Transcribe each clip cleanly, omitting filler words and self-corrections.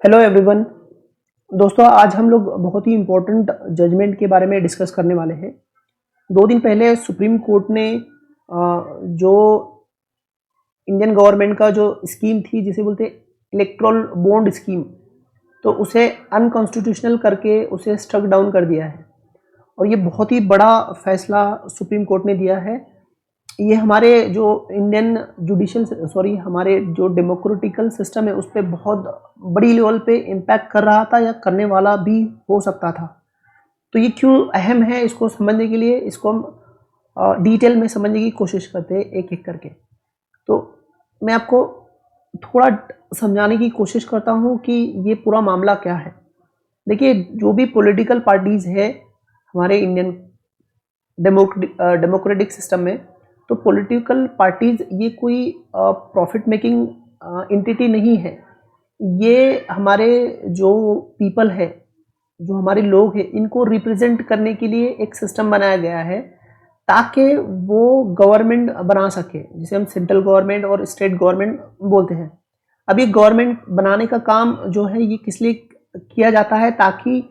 Hello everyone. दोस्तों, आज हम लोग बहुत ही इम्पोर्टेंट जजमेंट के बारे में डिस्कस करने वाले हैं। 2 दिन पहले सुप्रीम कोर्ट ने जो इंडियन गवर्नमेंट का जो स्कीम थी जिसे बोलते इलेक्ट्रल बॉन्ड स्कीम, तो उसे अनकॉन्स्टिट्यूशनल करके उसे स्ट्रक डाउन कर दिया है। और ये बहुत ही बड़ा फैसला सुप्रीम कोर्ट ने दिया है। ये हमारे जो इंडियन हमारे जो डेमोक्रेटिकल सिस्टम है उस पर बहुत बड़ी लेवल पे इम्पैक्ट कर रहा था या करने वाला भी हो सकता था। तो ये क्यों अहम है, इसको समझने के लिए इसको हम डिटेल में समझने की कोशिश करते हैं एक एक करके। तो मैं आपको थोड़ा समझाने की कोशिश करता हूँ कि ये पूरा मामला क्या है। देखिए, जो भी पॉलिटिकल पार्टीज़ है हमारे इंडियन डेमोक्रेटिक सिस्टम में, तो पॉलिटिकल पार्टीज़ ये कोई प्रॉफिट मेकिंग एंटिटी नहीं है। ये हमारे जो पीपल है, जो हमारे लोग हैं, इनको रिप्रेजेंट करने के लिए एक सिस्टम बनाया गया है ताकि वो गवर्नमेंट बना सके, जिसे हम सेंट्रल गवर्नमेंट और स्टेट गवर्नमेंट बोलते हैं। अब ये गवर्नमेंट बनाने का काम जो है ये किस लिए किया जाता है, ताकि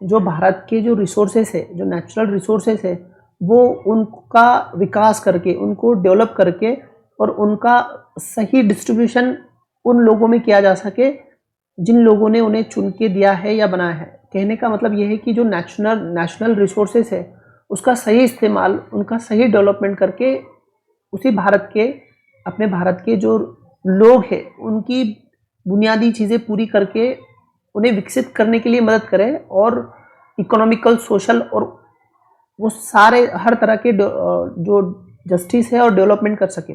जो भारत के जो रिसोर्सेस है, जो नेचुरल रिसोर्सेस है, वो उनका विकास करके, उनको डेवलप करके और उनका सही डिस्ट्रीब्यूशन उन लोगों में किया जा सके जिन लोगों ने उन्हें चुन के दिया है या बनाया है। कहने का मतलब यह है कि जो नेशनल रिसोर्सेस है उसका सही इस्तेमाल, उनका सही डेवलपमेंट करके उसी भारत के, अपने भारत के जो लोग हैं उनकी बुनियादी चीज़ें पूरी करके उन्हें विकसित करने के लिए मदद करें और इकोनॉमिकल, सोशल और वो सारे हर तरह के जो जस्टिस है और डेवलपमेंट कर सके।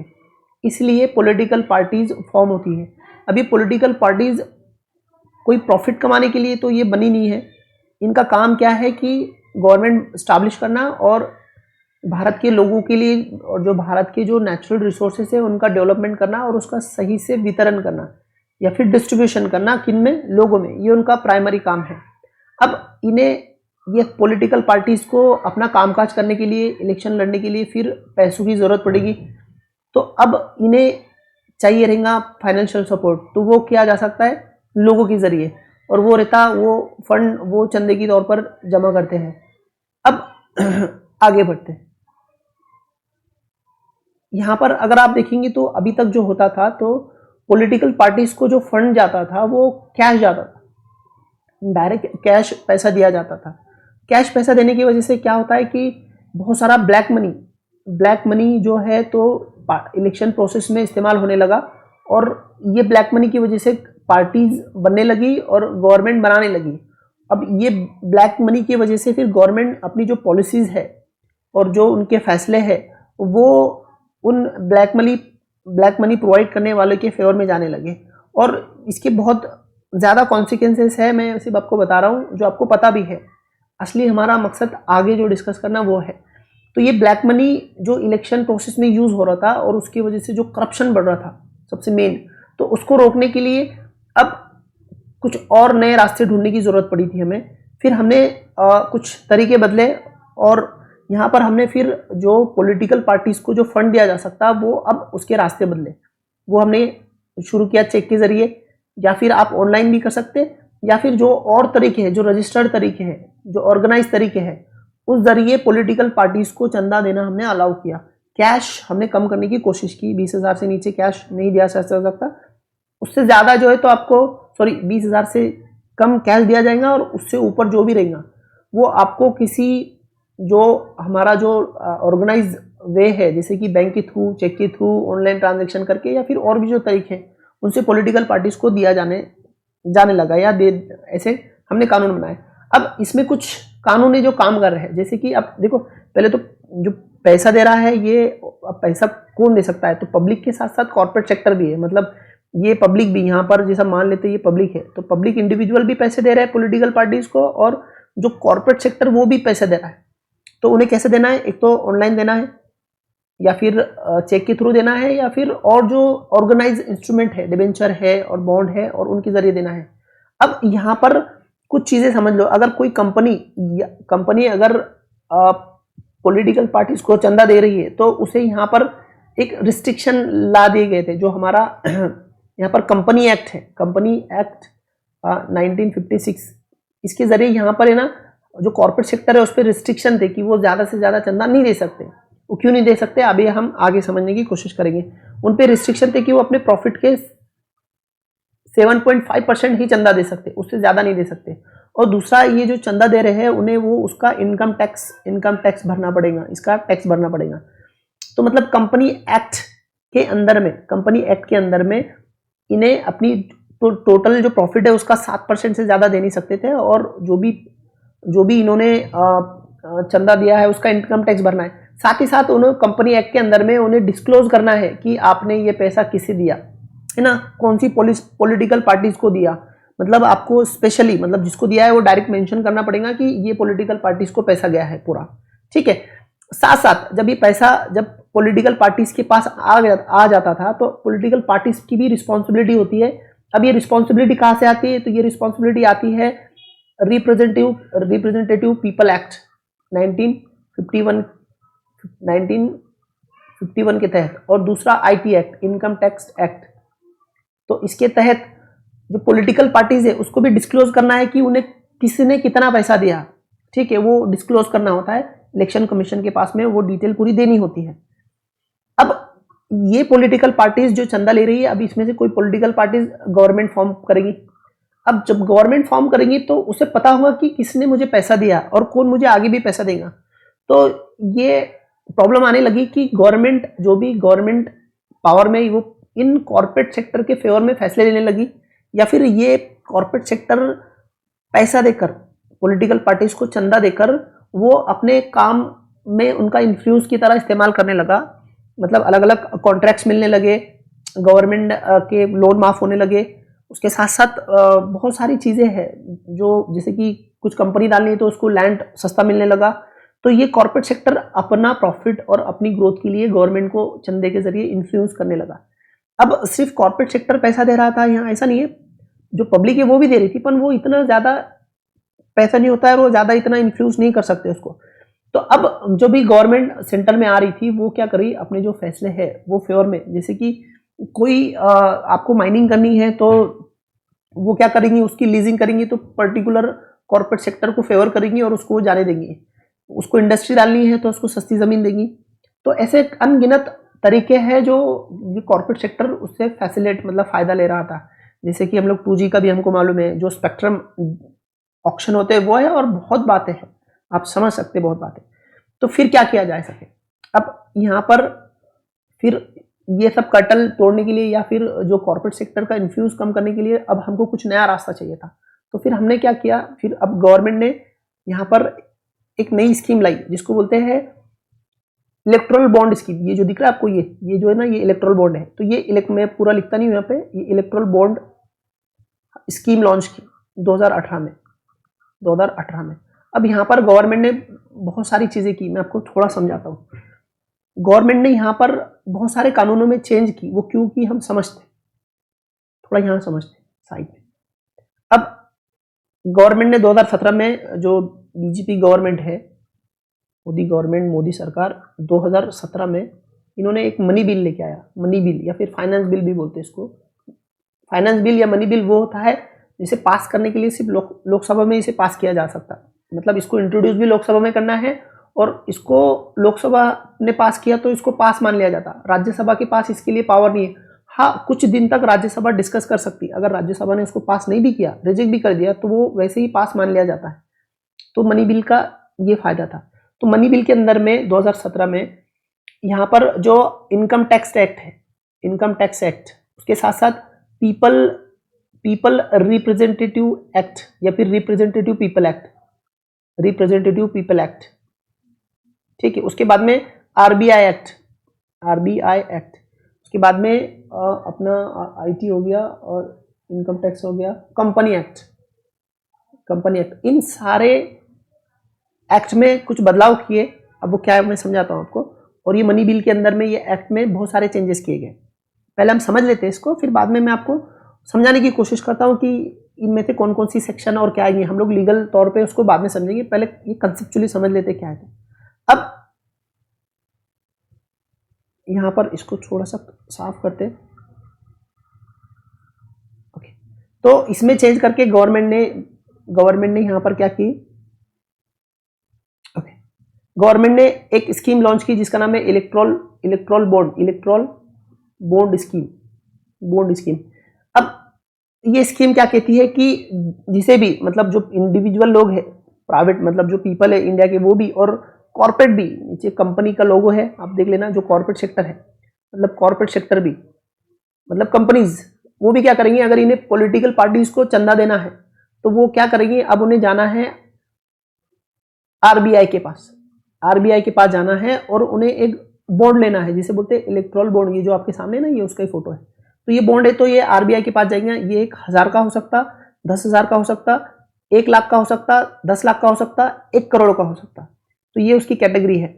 इसलिए पॉलिटिकल पार्टीज़ फॉर्म होती है। अभी पॉलिटिकल पार्टीज़ कोई प्रॉफिट कमाने के लिए तो ये बनी नहीं है। इनका काम क्या है कि गवर्नमेंट स्टैब्लिश करना और भारत के लोगों के लिए, और जो भारत के जो नेचुरल रिसोर्सेज है उनका डेवलपमेंट करना और उसका सही से वितरण करना या फिर डिस्ट्रीब्यूशन करना, किन में, लोगों में। ये उनका प्राइमरी काम है। अब इन्हें, ये पॉलिटिकल पार्टीज़ को अपना कामकाज करने के लिए, इलेक्शन लड़ने के लिए फिर पैसों की ज़रूरत पड़ेगी। तो अब इन्हें चाहिए रहेगा फाइनेंशियल सपोर्ट। तो वो किया जा सकता है लोगों के ज़रिए, और वो रहता, वो फंड वो चंदे के तौर पर जमा करते हैं। अब आगे बढ़ते हैं। यहाँ पर अगर आप देखेंगे तो अभी तक जो होता था, तो पॉलिटिकल पार्टीज़ को जो फंड जाता था वो कैश जाता था, डायरेक्ट कैश पैसा दिया जाता था। कैश पैसा देने की वजह से क्या होता है कि बहुत सारा ब्लैक मनी जो है तो इलेक्शन प्रोसेस में इस्तेमाल होने लगा, और ये ब्लैक मनी की वजह से पार्टीज बनने लगी और गवर्नमेंट बनाने लगी। अब ये ब्लैक मनी की वजह से फिर गवर्नमेंट अपनी जो पॉलिसीज़ है और जो उनके फैसले हैं वो उन ब्लैक मनी प्रोवाइड करने वाले के फेवर में जाने लगे, और इसके बहुत ज़्यादा कॉन्सिक्वेंसेस है। मैं सिर्फ आपको बता रहा हूँ जो आपको पता भी है। असली हमारा मकसद आगे जो डिस्कस करना वो है। तो ये ब्लैक मनी जो इलेक्शन प्रोसेस में यूज़ हो रहा था और उसकी वजह से जो करप्शन बढ़ रहा था सबसे मेन, तो उसको रोकने के लिए अब कुछ और नए रास्ते ढूंढने की ज़रूरत पड़ी थी हमें। फिर हमने कुछ तरीके बदले, और यहाँ पर हमने फिर जो पॉलिटिकल पार्टीज़ को जो फंड दिया जा सकता वो अब उसके रास्ते बदले। वो हमने शुरू किया चेक के ज़रिए, या फिर आप ऑनलाइन भी कर सकते, या फिर जो और तरीके हैं, जो रजिस्टर्ड तरीके हैं, जो ऑर्गेनाइज तरीके हैं, उस जरिए पॉलिटिकल पार्टीज़ को चंदा देना हमने अलाउ किया। कैश हमने कम करने की कोशिश की। 20,000 से नीचे कैश नहीं दिया जा सकता। उससे ज़्यादा जो है तो आपको 20,000 से कम कैश दिया जाएगा, और उससे ऊपर जो भी रहेगा वो आपको किसी जो हमारा जो ऑर्गेनाइज वे है, जैसे कि बैंक के थ्रू, चेक के थ्रू, ऑनलाइन ट्रांजेक्शन करके, या फिर और भी जो तरीके हैं उनसे पॉलिटिकल पार्टीज़ को दिया जाने लगा, या ऐसे हमने कानून बनाए। अब इसमें कुछ कानूनी जो काम कर रहे हैं, जैसे कि अब देखो, पहले तो जो पैसा दे रहा है, ये अब पैसा कौन दे सकता है, तो पब्लिक के साथ साथ कॉर्पोरेट सेक्टर भी है। मतलब ये पब्लिक भी, यहाँ पर जैसा मान लेते हैं ये पब्लिक है, तो पब्लिक इंडिविजुअल भी पैसे दे रहे हैं पॉलिटिकल पार्टीज़ को, और जो कॉर्पोरेट सेक्टर वो भी पैसे दे रहा है। तो उन्हें कैसे देना है? एक तो ऑनलाइन देना है, या फिर चेक के थ्रू देना है, या फिर और जो ऑर्गेनाइज इंस्ट्रूमेंट है, डिबेंचर है और बॉन्ड है, और उनके जरिए देना है। अब यहाँ पर कुछ चीज़ें समझ लो। अगर कोई कंपनी अगर पॉलिटिकल पार्टीज को चंदा दे रही है, तो उसे यहाँ पर एक रिस्ट्रिक्शन ला दिए गए थे, जो हमारा यहाँ पर कंपनी एक्ट है। कंपनी एक्ट 1956, इसके जरिए यहाँ पर है ना जो कॉर्पोरेट सेक्टर है उस पर रिस्ट्रिक्शन थे कि वो ज़्यादा से ज़्यादा चंदा नहीं दे सकते। वो क्यों नहीं दे सकते अभी हम आगे समझने की कोशिश करेंगे। उन पे रिस्ट्रिक्शन थे कि वो अपने प्रॉफिट के 7.5% ही चंदा दे सकते, उससे ज़्यादा नहीं दे सकते। और दूसरा, ये जो चंदा दे रहे हैं उन्हें वो उसका इनकम टैक्स भरना पड़ेगा, इसका टैक्स भरना पड़ेगा। तो मतलब कंपनी एक्ट के अंदर में इन्हें अपनी टोटल जो प्रॉफिट है उसका 7% से ज़्यादा दे नहीं सकते थे, और जो भी इन्होंने चंदा दिया है उसका इनकम टैक्स भरना है। साथ ही साथ उन्हें कंपनी एक्ट के अंदर में उन्हें डिस्क्लोज करना है कि आपने ये पैसा किसे दिया है ना, कौन सी पॉलिटिकल पार्टीज को दिया। मतलब आपको स्पेशली, मतलब जिसको दिया है वो डायरेक्ट मेंशन करना पड़ेगा कि ये पॉलिटिकल पार्टीज को पैसा गया है पूरा, ठीक है। साथ साथ जब ये पैसा जब पॉलिटिकल पार्टीज के पास आ जाता था तो पॉलिटिकल पार्टीज की भी रिस्पॉन्सिबिलिटी होती है। अब ये रिस्पॉन्सिबिलिटी कहाँ से आती है, तो ये रिस्पॉन्सिबिलिटी आती है रिप्रेजेंटेटिव पीपल एक्ट 1951 के तहत, और दूसरा IT act, income tax act. तो इसके तहत जो पॉलिटिकल पार्टीज है उसको भी डिस्क्लोज करना है कि उन्हें किसने कितना पैसा दिया, ठीक है, वो डिस्क्लोज करना होता है। इलेक्शन कमीशन के पास में वो डिटेल पूरी देनी होती है। अब ये पॉलिटिकल पार्टीज जो चंदा ले रही है, अब इसमें से कोई पॉलिटिकल पार्टीज गवर्नमेंट फॉर्म करेगी। अब जब गवर्नमेंट फॉर्म करेंगी तो उसे पता होगा कि किसने मुझे पैसा दिया और कौन मुझे आगे भी पैसा देगा। तो ये प्रॉब्लम आने लगी कि गवर्नमेंट पावर में वो इन कॉर्पोरेट सेक्टर के फेवर में फैसले लेने लगी, या फिर ये कॉर्पोरेट सेक्टर पैसा देकर, पॉलिटिकल पार्टीज को चंदा देकर वो अपने काम में उनका इन्फ्लुएंस की तरह इस्तेमाल करने लगा। मतलब अलग अलग कॉन्ट्रैक्ट्स मिलने लगे, गवर्नमेंट के लोन माफ होने लगे। उसके साथ साथ बहुत सारी चीज़ें हैं जो, जैसे कि कुछ कंपनी डालनी है तो उसको लैंड सस्ता मिलने लगा। तो ये कॉर्पोरेट सेक्टर अपना प्रॉफिट और अपनी ग्रोथ के लिए गवर्नमेंट को चंदे के जरिए इन्फ्लुएंस करने लगा। अब सिर्फ कॉर्पोरेट सेक्टर पैसा दे रहा था यहाँ, ऐसा नहीं है, जो पब्लिक है वो भी दे रही थी, पर वो इतना ज़्यादा पैसा नहीं होता है, वो ज़्यादा इतना इन्फ्लुएंस नहीं कर सकते उसको। तो अब जो भी गवर्नमेंट सेंटर में आ रही थी वो क्या करी, अपने जो फैसले हैं वो फेवर में, जैसे कि कोई आपको माइनिंग करनी है तो वो क्या करेंगी, उसकी लीजिंग करेंगी तो पर्टिकुलर कॉर्पोरेट सेक्टर को फेवर करेंगी और उसको जाने देंगी। उसको इंडस्ट्री डालनी है तो उसको सस्ती ज़मीन देंगी। तो ऐसे अनगिनत तरीके हैं जो ये कॉर्पोरेट सेक्टर उससे फैसिलेट, मतलब फ़ायदा ले रहा था। जैसे कि हम लोग 2G का भी हमको मालूम है, जो स्पेक्ट्रम ऑक्शन होते हैं वो है, और बहुत बातें हैं, आप समझ सकते बहुत बातें। तो फिर क्या किया जा सके, अब यहाँ पर फिर ये सब कर्टल तोड़ने के लिए या फिर जो कॉर्पोरेट सेक्टर का इन्फ्लुएंस कम करने के लिए अब हमको कुछ नया रास्ता चाहिए था। तो फिर हमने क्या किया, फिर अब गवर्नमेंट ने यहाँ पर एक नई स्कीम लाई जिसको बोलते हैं इलेक्ट्रल बॉन्ड स्कीम। ये जो दिख रहा है आपको, ये जो है ना, ये इलेक्ट्रल बॉन्ड है। तो ये मैं पूरा लिखता नहीं हूँ यहाँ पे, ये इलेक्ट्रल बॉन्ड स्कीम लॉन्च की 2018 में। अब यहाँ पर गवर्नमेंट ने बहुत सारी चीज़ें की, मैं आपको थोड़ा समझाता हूँ। गवर्नमेंट ने यहाँ पर बहुत सारे कानूनों में चेंज की, वो क्यों की हम समझते, थोड़ा यहाँ समझते साइड में। अब गवर्नमेंट ने 2017 में, जो बीजेपी गवर्नमेंट है, मोदी सरकार, 2017 में इन्होंने एक मनी बिल लेके आया। मनी बिल या फिर फाइनेंस बिल भी बोलते हैं इसको। फाइनेंस बिल या मनी बिल वो होता है जिसे पास करने के लिए सिर्फ लोकसभा में इसे पास किया जा सकता है। मतलब इसको इंट्रोड्यूस भी लोकसभा में करना है, और इसको लोकसभा ने पास किया तो इसको पास मान लिया जाता। राज्यसभा के पास इसके लिए पावर नहीं है। हाँ, कुछ दिन तक राज्यसभा डिस्कस कर सकती है। अगर राज्यसभा ने उसको पास नहीं भी किया, रिजेक्ट भी कर दिया, तो वो वैसे ही पास मान लिया जाता है। तो मनी बिल का ये फायदा था। तो मनी बिल के अंदर में 2017 में यहाँ पर जो इनकम टैक्स एक्ट है, इनकम टैक्स एक्ट, उसके साथ साथ पीपल रिप्रेजेंटेटिव एक्ट या फिर रिप्रेजेंटेटिव पीपल एक्ट, ठीक है। उसके बाद में आरबीआई एक्ट, उसके बाद में अपना आईटी हो गया और इनकम टैक्स हो गया, कंपनी एक्ट। इन सारे एक्ट में कुछ बदलाव किए। अब वो क्या है मैं समझाता हूँ आपको। और ये मनी बिल के अंदर में, ये एक्ट में बहुत सारे चेंजेस किए गए। पहले हम समझ लेते हैं इसको, फिर बाद में मैं आपको समझाने की कोशिश करता हूँ कि इनमें से कौन कौन सी सेक्शन और क्या है। हम लोग लीगल तौर पे उसको बाद में समझेंगे, पहले ये कंसेप्चुअली समझ लेते क्या है। अब यहाँ पर इसको थोड़ा सा साफ करते। ओके, तो इसमें चेंज करके गवर्नमेंट ने यहाँ पर क्या की, ओके, गवर्नमेंट ने एक स्कीम लॉन्च की जिसका नाम है इलेक्ट्रॉल बॉन्ड स्कीम। अब ये स्कीम क्या कहती है कि जिसे भी, मतलब जो इंडिविजुअल लोग है, प्राइवेट मतलब जो पीपल है इंडिया के वो भी, और कॉर्पोरेट भी, नीचे कंपनी का लोगो है आप देख लेना, जो कॉर्पोरेट सेक्टर है, मतलब कॉर्पोरेट सेक्टर भी मतलब कंपनीज, वो भी क्या करेंगी, अगर इन्हें पॉलिटिकल पार्टीज को चंदा देना है तो वो क्या करेंगी, अब उन्हें जाना है आरबीआई के पास जाना है और उन्हें एक बॉन्ड लेना है जिसे बोलते हैं इलेक्ट्रॉल बॉन्ड। ये जो आपके सामने ना, ये उसका ही फोटो है। तो ये बॉन्ड है, तो ये आरबीआई के पास जाएंगे। ये 1,000 का हो सकता, 10,000 का हो सकता, 1 लाख का हो सकता, 10 लाख का हो सकता, 1 करोड़ का हो सकता। तो ये उसकी कैटेगरी है।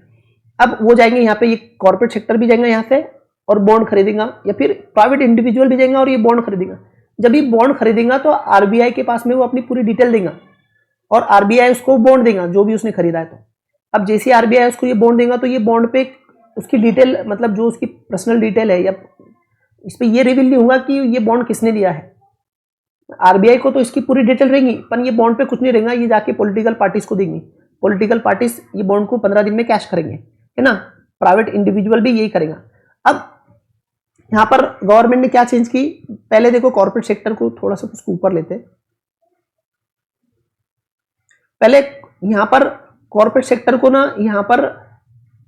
अब वो जाएंगे यहाँ पे, ये कॉर्पोरेट सेक्टर भी जाएंगे यहाँ से और बॉन्ड खरीदेगा, या फिर प्राइवेट इंडिविजुअल भी जाएंगे और ये बॉन्ड खरीदेगा। जब ये बॉन्ड खरीदेगा तो आरबीआई के पास में वो अपनी पूरी डिटेल देगा और आरबीआई उसको बॉन्ड देगा जो भी उसने खरीदा है। तो अब जैसे आरबीआई उसको ये बॉन्ड देगा तो ये बॉन्ड पे उसकी डिटेल, मतलब जो उसकी पर्सनल डिटेल है, या इस पर ये रिवील नहीं होगा कि ये बॉन्ड किसने दिया है। आरबीआई को तो इसकी पूरी डिटेल रहेगी, पर ये बॉन्ड पे कुछ नहीं रहेगा, ये जाके पॉलिटिकल पार्टीज को देंगी। पॉलिटिकल पार्टीज ये बॉन्ड को 15 दिन में कैश करेंगे, है ना। प्राइवेट इंडिविजुअल भी यही करेगा। अब यहाँ पर गवर्नमेंट ने क्या चेंज की, पहले देखो कॉर्पोरेट सेक्टर को थोड़ा सा उसको ऊपर लेते। पहले यहाँ पर कॉर्पोरेट सेक्टर को ना, यहाँ पर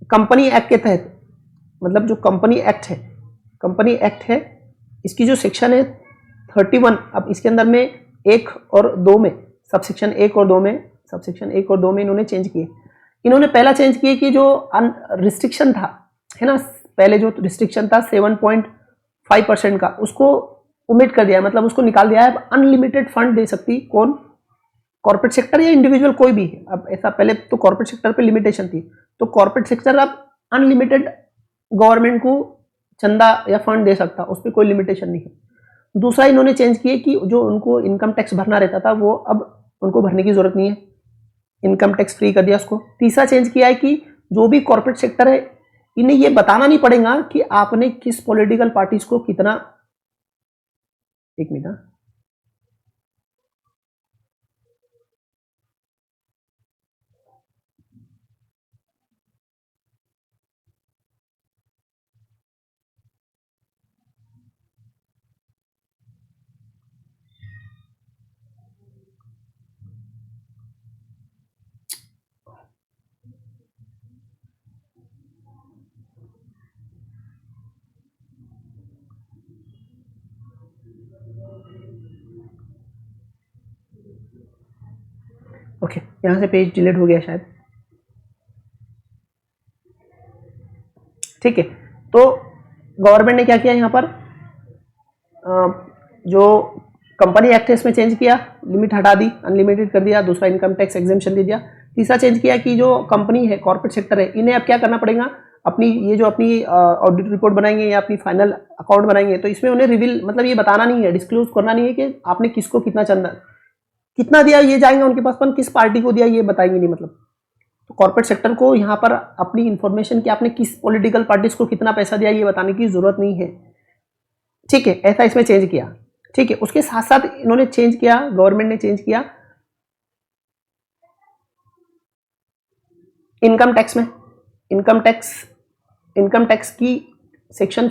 कंपनी एक्ट के तहत, मतलब जो कंपनी एक्ट है, इसकी जो सेक्शन है 31, अब इसके अंदर में 1 और 2 में, सबसेक्शन 1 और 2 में इन्होंने चेंज किए। इन्होंने पहला चेंज किया कि जो रिस्ट्रिक्शन था, है ना, पहले जो रिस्ट्रिक्शन था 7.5% का, उसको ओमिट कर दिया, मतलब उसको निकाल दिया है। अनलिमिटेड फंड दे सकती कौन, कॉर्पोरेट सेक्टर या इंडिविजुअल कोई भी है। अब ऐसा पहले तो कॉर्पोरेट सेक्टर पे लिमिटेशन थी, तो कॉर्पोरेट सेक्टर अब अनलिमिटेड गवर्नमेंट को चंदा या फंड दे सकता, उस पर कोई लिमिटेशन नहीं है। दूसरा इन्होंने चेंज किया कि जो उनको इनकम टैक्स भरना रहता था वो अब उनको भरने की जरूरत नहीं है, इनकम टैक्स फ्री कर दिया उसको। तीसरा चेंज किया है कि जो भी कॉर्पोरेट सेक्टर है इन्हें ये बताना नहीं पड़ेगा कि आपने किस पॉलिटिकल पार्टीज को कितना, एक मिनट, ओके, यहां से पेज डिलीट हो गया शायद, ठीक है। तो गवर्नमेंट ने क्या किया यहाँ पर, जो कंपनी एक्ट है इसमें चेंज किया, लिमिट हटा दी, अनलिमिटेड कर दिया। दूसरा इनकम टैक्स एग्जेम्पशन दे दिया। तीसरा चेंज किया कि जो कंपनी है, कॉर्पोरेट सेक्टर है, इन्हें अब क्या करना पड़ेगा, अपनी ये जो अपनी ऑडिट रिपोर्ट बनाएंगे या अपनी फाइनल अकाउंट बनाएंगे, तो इसमें उन्हें रिवील, मतलब ये बताना नहीं है, डिस्क्लोज करना नहीं है कि आपने किसको कितना चंदा, कितना दिया, ये जाएंगे उनके पास, पर किस पार्टी को दिया ये बताएंगे नहीं। मतलब तो कॉर्पोरेट सेक्टर को यहाँ पर अपनी इंफॉर्मेशन कि आपने किस पॉलिटिकल पार्टीज को कितना पैसा दिया ये बताने की जरूरत नहीं है, ठीक है। ऐसा इसमें चेंज किया, ठीक है। उसके साथ साथ इन्होंने चेंज किया, गवर्नमेंट ने चेंज किया इनकम टैक्स में, इनकम टैक्स की सेक्शन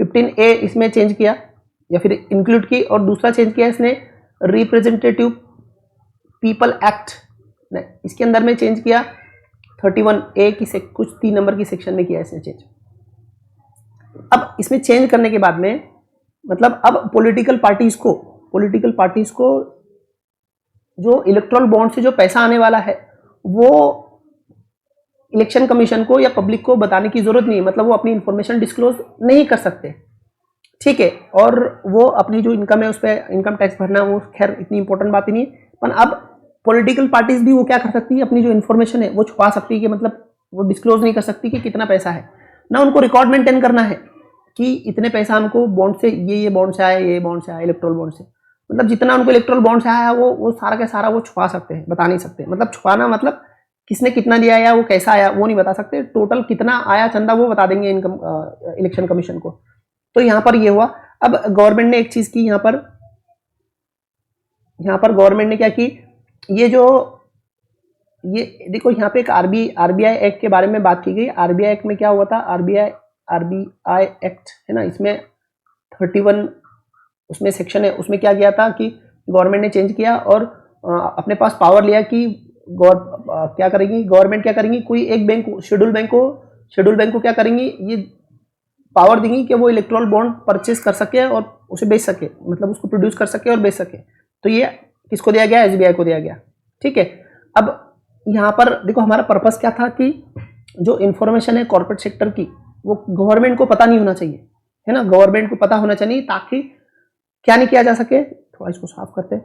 15A इसमें चेंज किया या फिर इंक्लूड की। और दूसरा चेंज किया इसने रिप्रेजेंटेटिव पीपल एक्ट, इसके अंदर में चेंज किया 31A की कुछ 3 नंबर की सेक्शन में किया इसने चेंज। अब इसमें चेंज करने के बाद में, मतलब अब पॉलिटिकल पार्टीज को जो इलेक्ट्रल बॉन्ड से जो पैसा आने वाला है वो इलेक्शन कमीशन को या पब्लिक को बताने की जरूरत नहीं है, मतलब वो अपनी इंफॉर्मेशन डिस्क्लोज नहीं कर सकते, ठीक है। और वो अपनी जो इनकम है उस पर इनकम टैक्स भरना, वो खैर इतनी इंपॉर्टेंट बात ही नहीं है। पर अब पॉलिटिकल पार्टीज भी वो क्या कर सकती है, अपनी जो इन्फॉर्मेशन है वो छुपा सकती है, कि मतलब वो डिस्क्लोज नहीं कर सकती कि कितना पैसा है ना। उनको रिकॉर्ड मेंटेन करना है कि इतने पैसा हमको बॉन्ड से, ये बॉन्ड से आया, ये बॉन्ड से आया, इलेक्ट्रल बॉन्ड से, मतलब जितना उनको इलेक्ट्रल बॉन्ड से आया वो सारा का सारा वो छुपा सकते हैं, बता नहीं सकते। मतलब छुपाना मतलब किसने कितना दिया या वो कैसा आया वो नहीं बता सकते, टोटल कितना आया चंदा वो बता देंगे इनकम इलेक्शन कमीशन को। तो यहाँ पर ये हुआ। अब गवर्नमेंट ने एक चीज की यहाँ पर गवर्नमेंट ने क्या की, ये देखो यहाँ पे एक आरबीआई एक्ट के बारे में बात की गई। आरबीआई एक्ट में क्या हुआ था, आरबीआई एक्ट है ना, इसमें 31 उसमें सेक्शन है, उसमें क्या किया था कि गवर्नमेंट ने चेंज किया और अपने पास पावर लिया कि क्या करेंगी गवर्नमेंट, क्या करेंगी, कोई एक बैंक को, शेड्यूल बैंक को क्या करेंगी, ये पावर देंगी कि वो इलेक्ट्रल बॉन्ड परचेज कर सके और उसे बेच सके, मतलब उसको प्रोड्यूस कर सके और बेच सके। तो ये किसको दिया गया, एसबीआई को दिया गया। ठीक है, अब यहाँ पर देखो हमारा पर्पस क्या था कि जो इन्फॉर्मेशन है कॉर्पोरेट सेक्टर की वो गवर्नमेंट को पता नहीं होना चाहिए, है ना, गवर्नमेंट को पता होना चाहिए ताकि क्या नहीं किया जा सके। थोड़ा इसको साफ करते हैं।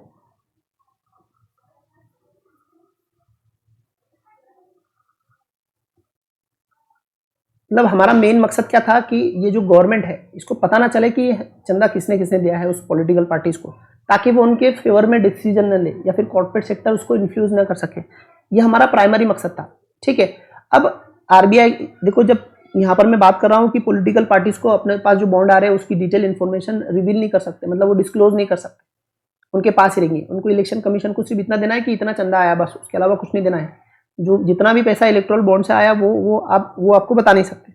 मतलब हमारा मेन मकसद क्या था कि ये जो गवर्नमेंट है इसको पता ना चले कि चंदा किसने किसने दिया है उस पॉलिटिकल पार्टीज को, ताकि वो उनके फेवर में डिसीजन न ले या फिर कॉर्पोरेट सेक्टर उसको इन्फ्लुएंस ना कर सके। ये हमारा प्राइमरी मकसद था। ठीक है, अब आरबीआई देखो, जब यहाँ पर मैं बात कर रहा हूँ कि पॉलिटिकल पार्टीज को अपने पास जो बॉन्ड आ रहे हैं उसकी डिटेल इन्फॉर्मेशन रिवील नहीं कर सकते, मतलब वो डिस्क्लोज नहीं कर सकते, उनके पास ही रहेंगे। उनको इलेक्शन कमीशन को सिर्फ इतना देना है कि इतना चंदा आया, बस, उसके अलावा कुछ नहीं देना है। जो जितना भी पैसा इलेक्ट्रल बॉन्ड से आया वो आपको बता नहीं सकते।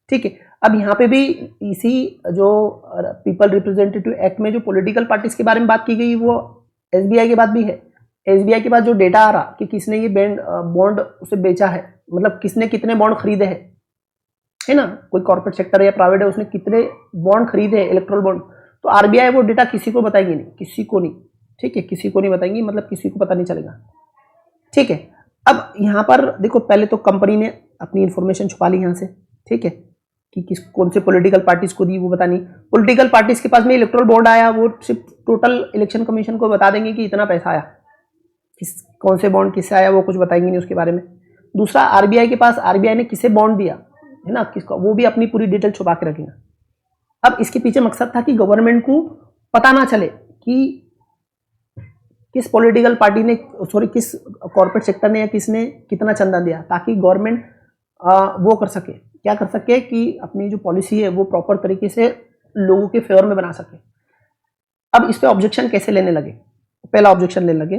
ठीक है, अब यहाँ पे भी इसी जो पीपल रिप्रेजेंटेटिव एक्ट में जो पॉलिटिकल पार्टीज के बारे में बात की गई वो एसबीआई के बाद भी है। एसबीआई के पास जो डेटा आ रहा कि किसने ये बॉन्ड उसे बेचा है, मतलब किसने कितने बॉन्ड खरीदे हैं, है ना, कोई कॉर्पोरेट सेक्टर या प्राइवेट है उसने कितने बॉन्ड खरीदे हैं इलेक्ट्रल बॉन्ड, तो आरबीआई वो डेटा किसी को बताएंगे नहीं, किसी को नहीं। ठीक है, किसी को नहीं बताएंगी, मतलब किसी को पता नहीं चलेगा। ठीक है, अब यहाँ पर देखो पहले तो कंपनी ने अपनी इंफॉर्मेशन छुपा ली यहाँ से। ठीक है, कि कौन से पॉलिटिकल पार्टीज को दी वो बता नहीं। पॉलिटिकल पार्टीज के पास में इलेक्ट्रल बॉन्ड आया, वो सिर्फ टोटल इलेक्शन कमीशन को बता देंगे कि इतना पैसा आया, कौन से बॉन्ड किससे आया वो कुछ बताएंगे नहीं उसके बारे में। दूसरा, आरबीआई के पास आरबीआई ने किसे बॉन्ड दिया है ना, किसका, वो भी अपनी पूरी डिटेल छुपा के रखेगा। अब इसके पीछे मकसद था कि गवर्नमेंट को पता ना चले कि किस पॉलिटिकल पार्टी ने, सॉरी, किस कॉर्पोरेट सेक्टर ने या किसने कितना चंदा दिया, ताकि गवर्नमेंट वो कर सके, क्या कर सके कि अपनी जो पॉलिसी है वो प्रॉपर तरीके से लोगों के फेवर में बना सके। अब इस पे ऑब्जेक्शन कैसे लेने लगे, पहला ऑब्जेक्शन लेने लगे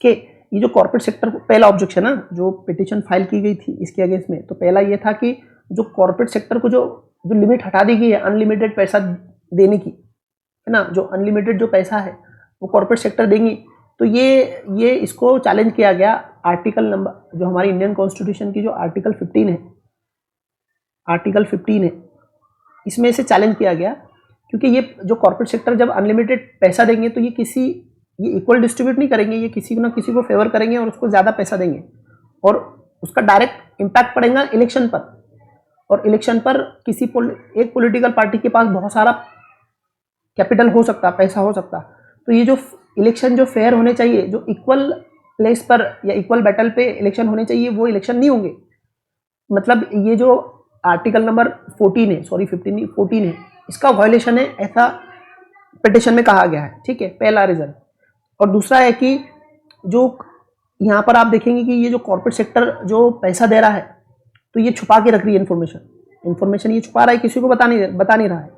कि ये जो कॉर्पोरेट सेक्टर को, पहला ऑब्जेक्शन है जो पिटीशन फाइल की गई थी इसके अगेंस्ट में, तो पहला ये था कि जो कॉर्पोरेट सेक्टर को जो लिमिट हटा दी गई है अनलिमिटेड पैसा देने की, है ना, जो अनलिमिटेड जो पैसा है वो कॉर्पोरेट सेक्टर देंगी, तो ये इसको चैलेंज किया गया। आर्टिकल नंबर जो हमारी इंडियन कॉन्स्टिट्यूशन की जो आर्टिकल 15 है, इसमें से चैलेंज किया गया, क्योंकि ये जो कॉर्पोरेट सेक्टर जब अनलिमिटेड पैसा देंगे तो ये इक्वल डिस्ट्रीब्यूट नहीं करेंगे, ये किसी ना किसी को फेवर करेंगे और उसको ज़्यादा पैसा देंगे, और उसका डायरेक्ट इम्पैक्ट पड़ेगा इलेक्शन पर। और इलेक्शन पर एक पॉलिटिकल पार्टी के पास बहुत सारा कैपिटल हो सकता, पैसा हो सकता, तो ये जो इलेक्शन जो फेयर होने चाहिए, जो इक्वल प्लेस पर या इक्वल बैटल पे इलेक्शन होने चाहिए, वो इलेक्शन नहीं होंगे। मतलब ये जो आर्टिकल नंबर 14 है, सॉरी 15 नहीं 14 है, इसका वायलेशन है, ऐसा पिटिशन में कहा गया है। ठीक है, पहला रीजन। और दूसरा है कि जो यहाँ पर आप देखेंगे कि ये जो कॉर्पोरेट सेक्टर जो पैसा दे रहा है, तो ये छुपा के रख रही है इन्फॉर्मेशन ये छुपा रहा है, किसी को बता नहीं रहा है।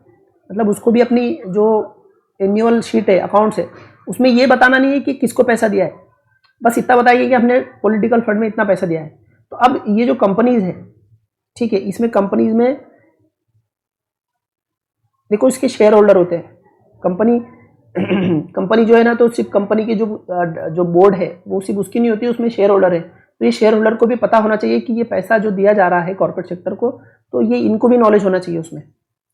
मतलब उसको भी अपनी जो एनुअल शीट है, अकाउंट्स है, उसमें ये बताना नहीं है कि किसको पैसा दिया है, बस इतना बताइए कि हमने पॉलिटिकल फंड में इतना पैसा दिया है। तो अब ये जो कंपनीज है, ठीक है, इसमें कंपनीज में देखो इसके शेयर होल्डर होते हैं। कंपनी जो है ना, तो सिर्फ कंपनी की जो बोर्ड है वो सिर्फ उसकी नहीं होती, उसमें शेयर होल्डर है। तो ये शेयर होल्डर को भी पता होना चाहिए कि ये पैसा जो दिया जा रहा है कॉर्पोरेट सेक्टर को, तो ये इनको भी नॉलेज होना चाहिए उसमें,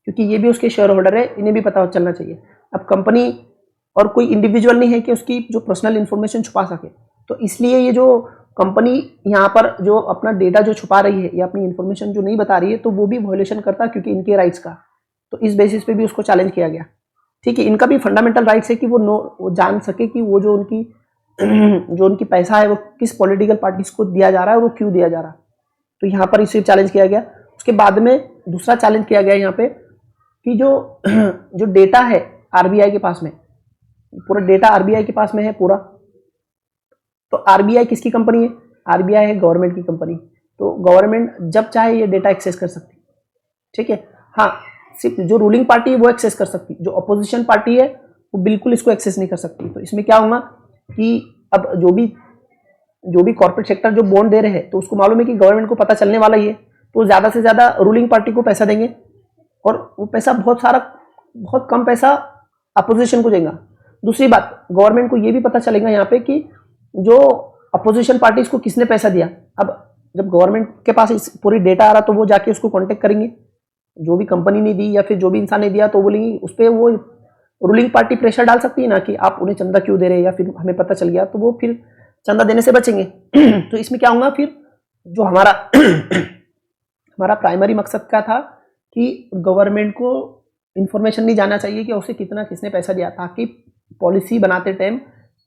क्योंकि ये भी उसके शेयर होल्डर है, इन्हें भी पता चलना चाहिए। अब कंपनी और कोई इंडिविजुअल नहीं है कि उसकी जो पर्सनल इन्फॉर्मेशन छुपा सके, तो इसलिए ये जो कंपनी यहाँ पर जो अपना डेटा जो छुपा रही है या अपनी इन्फॉर्मेशन जो नहीं बता रही है, तो वो भी वायलेशन करता है, क्योंकि इनके राइट्स का। तो इस बेसिस पे भी उसको चैलेंज किया गया। ठीक है, इनका भी फंडामेंटल राइट्स है कि वो जान सके कि वो जो उनकी पैसा है वो किस पॉलिटिकल पार्टीज को दिया जा रहा है और वो क्यों दिया जा रहा है। तो यहाँ पर इसे चैलेंज किया गया। उसके बाद में दूसरा चैलेंज किया गया यहाँ पे कि जो डेटा है आरबीआई के पास में, पूरा डेटा आरबीआई के पास में है पूरा। तो आरबीआई किसकी कंपनी है? आरबीआई है गवर्नमेंट की कंपनी। तो गवर्नमेंट जब चाहे ये डेटा एक्सेस कर सकती है। ठीक है, हाँ, सिर्फ जो रूलिंग पार्टी है वो एक्सेस कर सकती है, जो अपोजिशन पार्टी है वो बिल्कुल इसको एक्सेस नहीं कर सकती। तो इसमें क्या होगा कि अब जो भी कॉर्पोरेट सेक्टर जो बॉन्ड दे रहे हैं तो उसको मालूम है कि गवर्नमेंट को पता चलने वाला ही है, तो ज़्यादा से ज़्यादा रूलिंग पार्टी को पैसा देंगे और वो पैसा बहुत कम पैसा अपोजिशन को देगा। दूसरी बात, गवर्नमेंट को ये भी पता चलेगा यहाँ पे कि जो अपोजिशन पार्टीज को किसने पैसा दिया। अब जब गवर्नमेंट के पास इस पूरी डेटा आ रहा तो वो जाके उसको कांटेक्ट करेंगे, जो भी कंपनी ने दी या फिर जो भी इंसान ने दिया, तो बोलेंगे उस पर वो रूलिंग पार्टी प्रेशर डाल सकती है ना कि आप उन्हें चंदा क्यों दे रहे हैं, या फिर हमें पता चल गया, तो वो फिर चंदा देने से बचेंगे। तो इसमें क्या होगा, फिर जो हमारा हमारा प्राइमरी मकसद क्या था कि गवर्नमेंट को इंफॉर्मेशन नहीं जाना चाहिए कि उसे कितना किसने पैसा दिया, ताकि पॉलिसी बनाते टाइम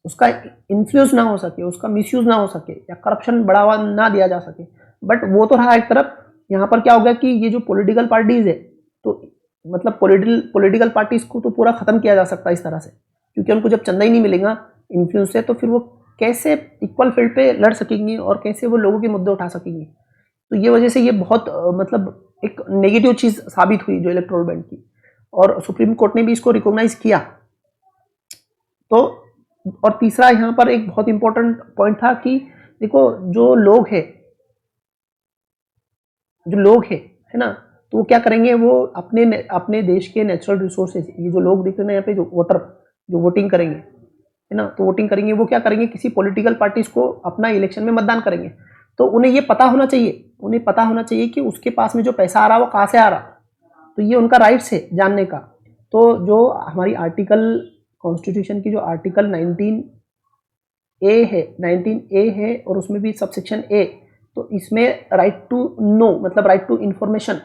उसका इन्फ्लुएंस ना हो सके, उसका मिसयूज ना हो सके या करप्शन बढ़ावा ना दिया जा सके। बट वो तो रहा एक तरफ। यहाँ पर क्या होगा कि ये जो पॉलिटिकल पार्टीज है, तो मतलब पॉलिटिकल पार्टीज को तो पूरा खत्म किया जा सकता है इस तरह से, क्योंकि उनको जब चंदा ही नहीं मिलेगा इन्फ्लुएंस से, तो फिर वो कैसे इक्वल फील्ड पे लड़ सकेंगी और कैसे वो लोगों के मुद्दे उठा सकेंगी। तो ये वजह से ये बहुत मतलब एक नेगेटिव चीज़ साबित हुई जो इलेक्टोरल बॉन्ड की, और सुप्रीम कोर्ट ने भी इसको रिकॉग्नाइज किया। तो और तीसरा यहाँ पर एक बहुत इंपॉर्टेंट पॉइंट था कि देखो जो लोग है ना, तो वो क्या करेंगे, वो अपने देश के नेचुरल रिसोर्सेज, ये जो लोग दिख रहे हैं यहाँ पे, जो वोटिंग करेंगे है ना, तो वोटिंग करेंगे, वो क्या करेंगे, किसी पॉलिटिकल पार्टीज को अपना इलेक्शन में मतदान करेंगे। तो उन्हें ये पता होना चाहिए कि उसके पास में जो पैसा आ रहा है वो कहाँ से आ रहा, तो ये उनका राइट्स है जानने का। तो जो हमारी कॉन्स्टिट्यूशन की जो आर्टिकल 19A है और उसमें भी सबसेक्शन ए, तो इसमें राइट टू नो मतलब राइट टू इन्फॉर्मेशन,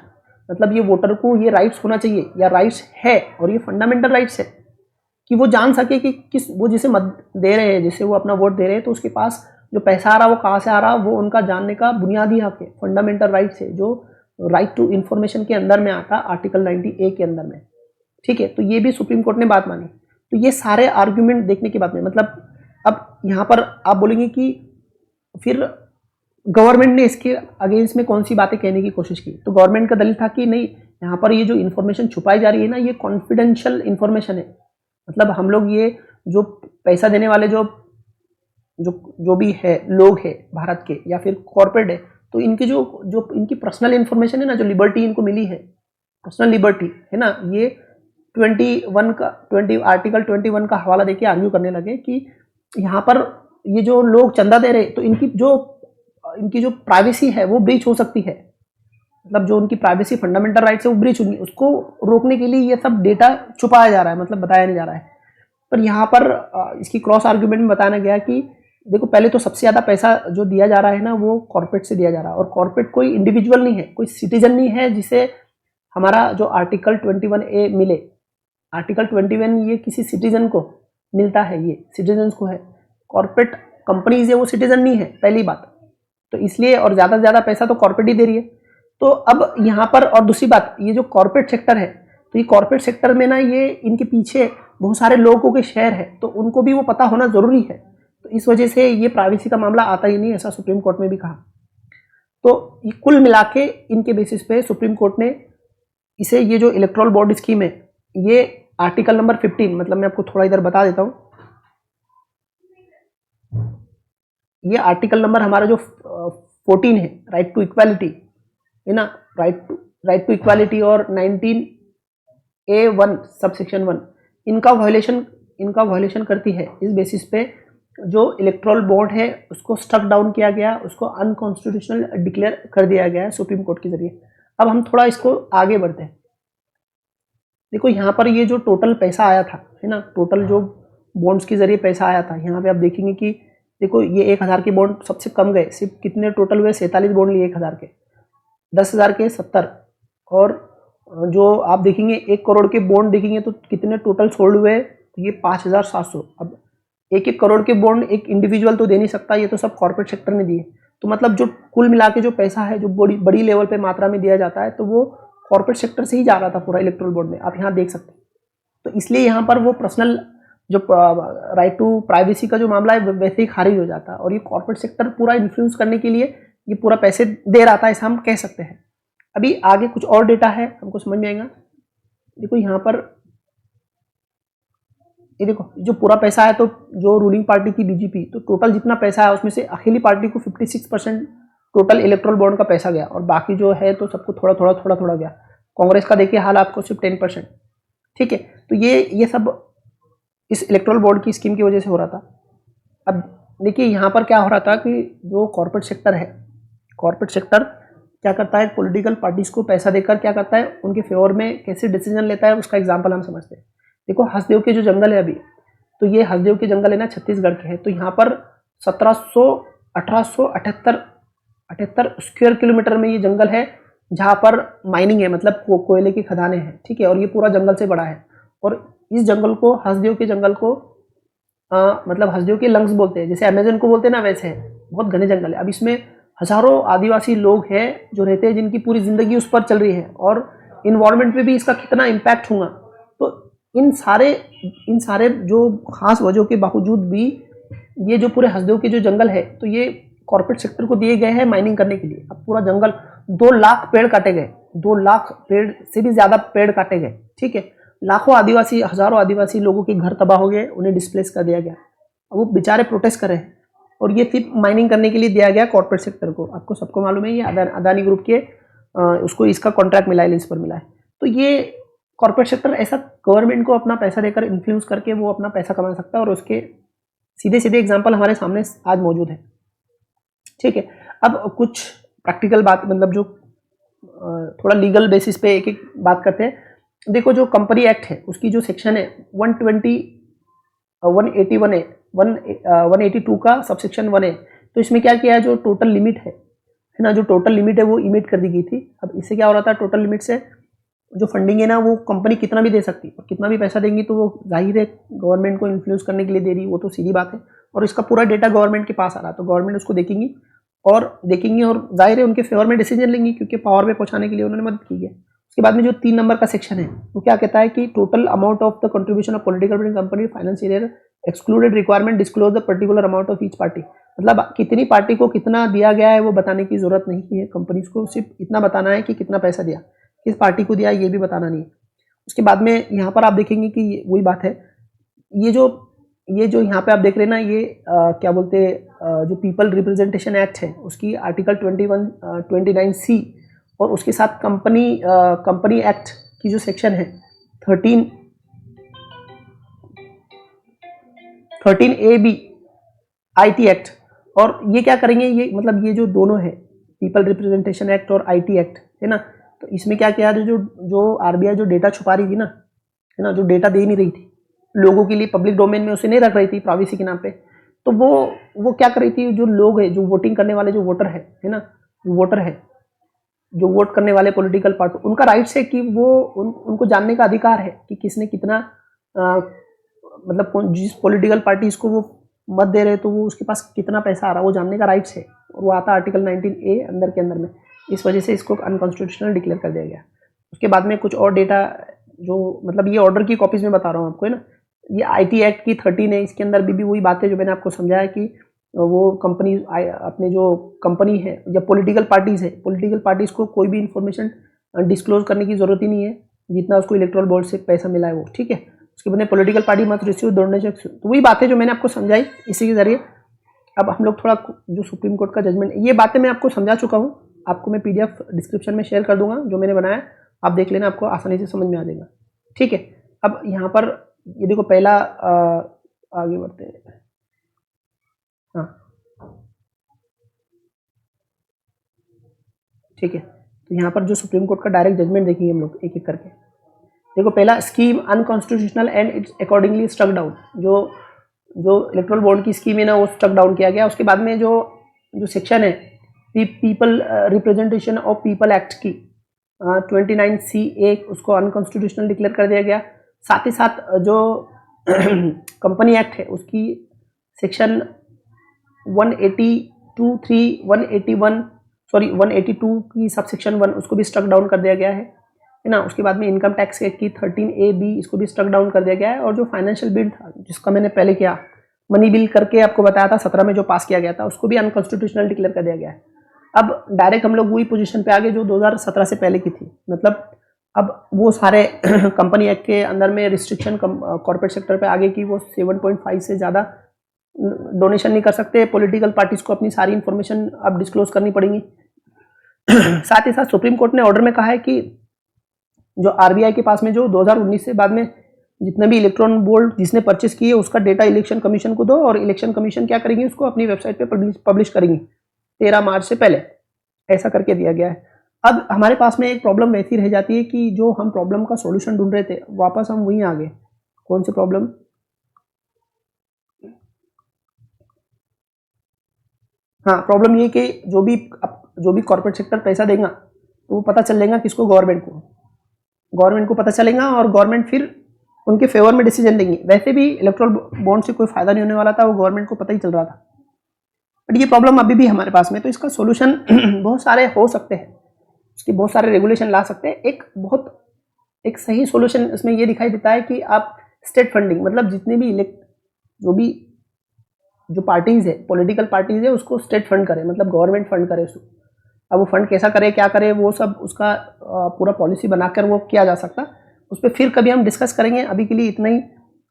मतलब ये वोटर को ये राइट्स होना चाहिए या राइट्स है, और ये फंडामेंटल राइट्स है कि वो जान सके कि वो जिसे मत दे रहे हैं, जिसे वो अपना वोट दे रहे हैं, तो उसके पास जो पैसा आ रहा है वो कहाँ से आ रहा है, वो उनका जानने का बुनियादी हक है, फंडामेंटल राइट्स है, जो राइट टू इन्फॉर्मेशन के अंदर में आता है आर्टिकल 90A के अंदर में। ठीक है, तो ये भी सुप्रीम कोर्ट ने बात मानी। तो ये सारे आर्ग्यूमेंट देखने के बाद में, मतलब अब यहाँ पर आप बोलेंगे कि फिर गवर्नमेंट ने इसके अगेंस्ट में कौन सी बातें कहने की कोशिश की। तो गवर्नमेंट का दलील था कि नहीं, यहाँ पर ये जो इन्फॉर्मेशन छुपाई जा रही है ना, ये कॉन्फिडेंशियल इन्फॉर्मेशन है। मतलब हम लोग ये जो पैसा देने वाले जो भी है लोग हैं भारत के या फिर कॉर्पोरेट है, तो इनकी जो इनकी पर्सनल इन्फॉर्मेशन है ना, जो लिबर्टी इनको मिली है, पर्सनल लिबर्टी है ना, ये आर्टिकल 21 का हवाला देके आर्ग्यू करने लगे कि यहाँ पर ये जो लोग चंदा दे रहे, तो इनकी जो प्राइवेसी है वो ब्रीच हो सकती है, मतलब जो उनकी प्राइवेसी फंडामेंटल राइट्स है वो ब्रीच होगी, उसको रोकने के लिए ये सब डेटा छुपाया जा रहा है, मतलब बताया नहीं जा रहा है। पर यहाँ पर इसकी क्रॉस आर्ग्यूमेंट में बताया गया कि देखो, पहले तो सबसे ज़्यादा पैसा जो दिया जा रहा है ना, वो कॉर्पोरेट से दिया जा रहा है, और कॉर्पोरेट कोई इंडिविजुअल नहीं है, कोई सिटीजन नहीं है जिसे हमारा जो आर्टिकल 21A मिले। आर्टिकल 21 ये किसी सिटीजन को मिलता है, ये सिटीजन को है। कॉर्पोरेट कंपनीज है वो सिटीजन नहीं है, पहली बात तो इसलिए, और ज़्यादा से ज़्यादा पैसा तो कॉर्पोरेट ही दे रही है। तो अब यहाँ पर, और दूसरी बात, ये जो कॉर्पोरेट सेक्टर है, तो ये कॉर्पोरेट सेक्टर में ना, ये इनके पीछे बहुत सारे लोगों के शेयर है, तो उनको भी वो पता होना ज़रूरी है। तो इस वजह से ये प्राइवेसी का मामला आता ही नहीं, ऐसा सुप्रीम कोर्ट में भी कहा। तो ये कुल मिला के इनके बेसिस पे सुप्रीम कोर्ट ने इसे, ये जो इलेक्टोरल बॉन्ड स्कीम है, ये आर्टिकल नंबर 15, मतलब मैं आपको थोड़ा इधर बता देता हूँ, ये आर्टिकल नंबर हमारा जो 14 है, राइट टू इक्वालिटी है ना, राइट टू इक्वालिटी, और 19A1 सबसेक्शन 1, इनका वायलेशन करती है। इस बेसिस पे जो इलेक्टोरल बॉन्ड है उसको स्टक डाउन किया गया, उसको अनकॉन्स्टिट्यूशनल डिक्लेयर कर दिया गया है सुप्रीम कोर्ट के जरिए। अब हम थोड़ा इसको आगे बढ़ते हैं। देखो, यहाँ पर ये जो टोटल पैसा आया था है ना, टोटल जो बॉन्ड्स के जरिए पैसा आया था, यहाँ पे आप देखेंगे कि देखो, ये 1000 के बॉन्ड सबसे कम गए, सिर्फ कितने टोटल हुए, 47 बॉन्ड लिए 1000 के, 10,000 के 70, और जो आप देखेंगे 1 करोड़ के बॉन्ड देखेंगे तो कितने टोटल सोल्ड हुए, तो ये 5,700। अब 1 करोड़ के बॉन्ड एक इंडिविजुअल तो दे नहीं सकता, ये तो सब कॉर्पोरेट सेक्टर ने दिए। तो मतलब जो कुल मिला के जो पैसा है, जो बड़ी लेवल पे मात्रा में दिया जाता है, तो वो कॉर्पोरेट सेक्टर से ही जा रहा था पूरा इलेक्टोरल बॉन्ड में, आप यहाँ देख सकते हैं। तो इसलिए यहाँ पर वो पर्सनल जो राइट टू प्राइवेसी का जो मामला है वैसे ही खारिज हो जाता है, और ये कॉर्पोरेट सेक्टर पूरा इन्फ्लुएंस करने के लिए ये पूरा पैसे दे रहा था, ऐसा हम कह सकते हैं। अभी आगे कुछ और डेटा है, हमको समझ में आएगा। देखो यहाँ पर ये देखो जो पूरा पैसा है, तो जो रूलिंग पार्टी थी बीजेपी, तो टोटल जितना पैसा है उसमें से अकेली पार्टी को 56% टोटल इलेक्ट्रल बॉन्ड का पैसा गया, और बाकी जो है तो सबको थोड़ा थोड़ा थोड़ा थोड़ा गया। कांग्रेस का देखिए हाल आपको सिर्फ 10%। ठीक है, तो ये सब इस इलेक्ट्रल बॉन्ड की स्कीम की वजह से हो रहा था। अब देखिए यहाँ पर क्या हो रहा था कि जो कॉर्पोरेट सेक्टर है, कॉर्पोरेट सेक्टर क्या करता है, पॉलिटिकल पार्टीज को पैसा देकर क्या करता है, उनके फेवर में कैसे डिसीजन लेता है, उसका एग्जाम्पल हम समझते हैं। देखो हसदेव के जो जंगल है अभी, तो ये हसदेव के जंगल है ना, छत्तीसगढ़ के है। तो यहाँ पर 1878 स्क्वायर किलोमीटर में ये जंगल है, जहाँ पर माइनिंग है, मतलब कोयले की खदानें हैं। ठीक है, और ये पूरा जंगल से बड़ा है। और इस जंगल को, हसदेव के जंगल को मतलब हसदेव के लंग्स बोलते हैं, जैसे अमेजन को बोलते हैं ना, वैसे है। बहुत घने जंगल है। अब इसमें हजारों आदिवासी लोग हैं जो रहते हैं, जिनकी पूरी जिंदगी उस पर चल रही है, और इन्वायरमेंट पे भी इसका कितना इम्पैक्ट होगा। तो इन सारे जो खास वजहों के बावजूद भी ये जो पूरे हसदेव के जो जंगल है, तो ये कॉर्पोरेट सेक्टर को दिए गए हैं माइनिंग करने के लिए। अब पूरा जंगल 2 लाख पेड़ काटे गए, 2 लाख पेड़ से भी ज्यादा पेड़ काटे गए। ठीक है, लाखों आदिवासी, हजारों आदिवासी लोगों के घर तबाह हो गए, उन्हें डिस्प्लेस कर दिया गया। अब वो बेचारे प्रोटेस्ट कर रहे हैं, और ये सिर्फ माइनिंग करने के लिए दिया गया कॉर्पोरेट सेक्टर को। आपको सबको मालूम है, ये अदानी ग्रुप के उसको इसका कॉन्ट्रैक्ट मिला है, लीज पर मिला है। तो ये कॉर्पोरेट सेक्टर ऐसा गवर्नमेंट को अपना पैसा देकर इन्फ्लुएंस करके वो अपना पैसा कमा सकता है, और उसके सीधे सीधे एग्जाम्पल हमारे सामने आज मौजूद है। ठीक है, अब कुछ प्रैक्टिकल बात, मतलब जो थोड़ा लीगल बेसिस पे एक एक बात करते हैं। देखो जो कंपनी एक्ट है, उसकी जो सेक्शन है 181 है, 182 का सबसेक्शन 1 है। तो इसमें क्या किया है, जो टोटल लिमिट है ना, जो टोटल लिमिट है वो इमिट कर दी गई थी। अब इससे क्या हो रहा था, टोटल लिमिट से जो फंडिंग है ना, वो कंपनी कितना भी दे सकती है, और कितना भी पैसा देंगी तो वो जाहिर है गवर्नमेंट को इन्फ्लुएंस करने के लिए दे रही, वो तो सीधी बात है। और इसका पूरा डेटा गवर्नमेंट के पास आ रहा है, तो गवर्नमेंट उसको देखेंगी और जाहिर है उनके फेवर में डिसीजन लेंगी, क्योंकि पावर में पहुंचाने के लिए उन्होंने मदद की है। उसके बाद में जो 3 नंबर का सेक्शन है, वो क्या कहता है कि total amount of the contribution of political company financial year excluded requirement disclose the particular amount of each party. मतलब कितनी पार्टी को कितना दिया गया है वो बताने की जरूरत नहीं है कंपनीज को, सिर्फ इतना बताना है कि कितना पैसा दिया, किस पार्टी को दिया, ये भी बताना नहीं है। उसके बाद में यहाँ पर आप देखेंगे कि वही बात है, ये जो यहाँ पे आप देख रहे हैं ना, ये क्या बोलते हैं, जो पीपल रिप्रेजेंटेशन एक्ट है उसकी आर्टिकल 29C, और उसके साथ कंपनी एक्ट की जो सेक्शन है 13AB IT एक्ट। और ये क्या करेंगे, ये मतलब ये जो दोनों है, पीपल रिप्रेजेंटेशन एक्ट और IT एक्ट है ना, तो इसमें क्या किया, जो RBI जो डेटा छुपा रही थी ना, है ना, जो डेटा दे नहीं रही थी लोगों के लिए, पब्लिक डोमेन में उसे नहीं रख रही थी प्राइवेसी के नाम पे, तो वो क्या कर रही थी, जो लोग है, जो वोटिंग करने वाले जो वोटर है ना, जो वोट करने वाले पॉलिटिकल पार्टी, उनका राइट्स है कि वो उनको जानने का अधिकार है कि किसने कितना मतलब जिस पॉलिटिकल पार्टी इसको वो मत दे रहे, तो वो उसके पास कितना पैसा आ रहा है, वो जानने का राइट्स है। और वो आता आर्टिकल 19A अंदर के अंदर में, इस वजह से इसको अनकॉन्स्टिट्यूशनल डिक्लेयर कर दिया गया। उसके बाद में कुछ और डेटा, जो मतलब ये ऑर्डर की कॉपीज में बता रहा हूँ आपको, है ना, ये IT एक्ट की 13 है, इसके अंदर भी वही बातें जो मैंने आपको समझाया कि वो कंपनी अपने जो कंपनी है या पॉलिटिकल पार्टीज को कोई भी इंफॉर्मेशन डिस्क्लोज करने की जरूरत ही नहीं है जितना उसको इलेक्ट्रल बोर्ड से पैसा मिला है वो। ठीक है, उसके बाद पॉलिटिकल पार्टी मत रिसीव डोनेशन। तो वही बातें जो मैंने आपको समझाई इसी के जरिए। अब हम लोग थोड़ा जो सुप्रीम कोर्ट का जजमेंट, ये बातें मैं आपको समझा चुका हूँ, आपको मैं PDF डिस्क्रिप्शन में शेयर कर दूंगा जो मैंने बनाया, आप देख लेना, आपको आसानी से समझ में आ जाएगा। ठीक है, अब यहाँ पर ये देखो पहला आगे बढ़ते हैं। हाँ ठीक है, तो यहाँ पर जो सुप्रीम कोर्ट का डायरेक्ट जजमेंट देखेंगे हम लोग एक एक करके। देखो पहला, scheme unconstitutional and it's accordingly struck down. जो इलेक्ट्रल बॉन्ड की स्कीम है ना, वो स्ट्रक डाउन किया गया। उसके बाद में जो सेक्शन है people representation of people act की 29C1, उसको अनकॉन्स्टिट्यूशनल डिक्लेयर कर दिया गया। साथ ही साथ जो कंपनी एक्ट है उसकी सेक्शन 182 की सबसेक्शन 1, उसको भी स्ट्रक डाउन कर दिया गया है ना। उसके बाद में इनकम टैक्स एक्ट की 13AB, इसको भी स्ट्रक डाउन कर दिया गया है। और जो फाइनेंशियल बिल था, जिसका मैंने पहले किया मनी बिल करके आपको बताया था 17 में जो पास किया गया था, उसको भी अनकॉन्स्टिट्यूशनल डिक्लेयर कर दिया गया है। अब डायरेक्ट हम लोग वही पोजीशन पे आ गए जो 2017 से पहले की थी। मतलब अब वो सारे कंपनी एक्ट के अंदर में रिस्ट्रिक्शन कॉर्पोरेट सेक्टर पे आगे की वो 7.5 से ज़्यादा डोनेशन नहीं कर सकते, पॉलिटिकल पार्टीज को अपनी सारी इंफॉर्मेशन अब डिस्क्लोज करनी पड़ेगी। साथ ही साथ सुप्रीम कोर्ट ने ऑर्डर में कहा है कि जो आरबीआई के पास में जो 2019 से बाद में जितने भी इलेक्ट्रॉन बोल्ड जिसने परचेस किए उसका डेटा इलेक्शन कमीशन को दो, और इलेक्शन कमीशन क्या करेंगे, उसको अपनी वेबसाइट पे पब्लिश करेंगी 13 मार्च से पहले, ऐसा करके दिया गया है। अब हमारे पास में एक प्रॉब्लम वैसी रह जाती है कि जो हम प्रॉब्लम का सॉल्यूशन ढूंढ रहे थे वापस हम वहीं आ गए। कौन सी प्रॉब्लम? हाँ, प्रॉब्लम ये कि जो भी कॉर्पोरेट सेक्टर पैसा देगा तो वो पता चल जाएगा किसको, गवर्नमेंट को पता चलेगा, और गवर्नमेंट फिर उनके फेवर में डिसीजन लेंगी। वैसे भी इलेक्ट्रल बॉन्ड से कोई फायदा नहीं होने वाला था, वो गवर्नमेंट को पता ही चल रहा था। बट ये प्रॉब्लम अभी भी हमारे पास में, तो इसका सोल्यूशन बहुत सारे हो सकते हैं, उसके बहुत सारे रेगुलेशन ला सकते हैं। एक सही सोल्यूशन इसमें ये दिखाई देता है कि आप स्टेट फंडिंग, मतलब जितने भी जो पार्टीज है, पॉलिटिकल पार्टीज है, उसको स्टेट फंड करे, मतलब गवर्नमेंट फंड करे उसको। अब वो फंड कैसा करे, क्या करे, वो सब उसका पूरा पॉलिसी बनाकर वो किया जा सकता, उस पर फिर कभी हम डिस्कस करेंगे। अभी के लिए इतना ही।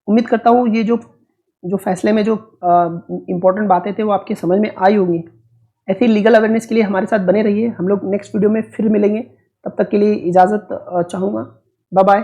उम्मीद करता हूँ ये जो फैसले में जो इम्पोर्टेंट बातें थे वो आपके समझ में आई होंगी। ऐसी लीगल अवेयरनेस के लिए हमारे साथ बने रहिए। हम लोग नेक्स्ट वीडियो में फिर मिलेंगे, तब तक के लिए इजाज़त चाहूँगा। Bye bye.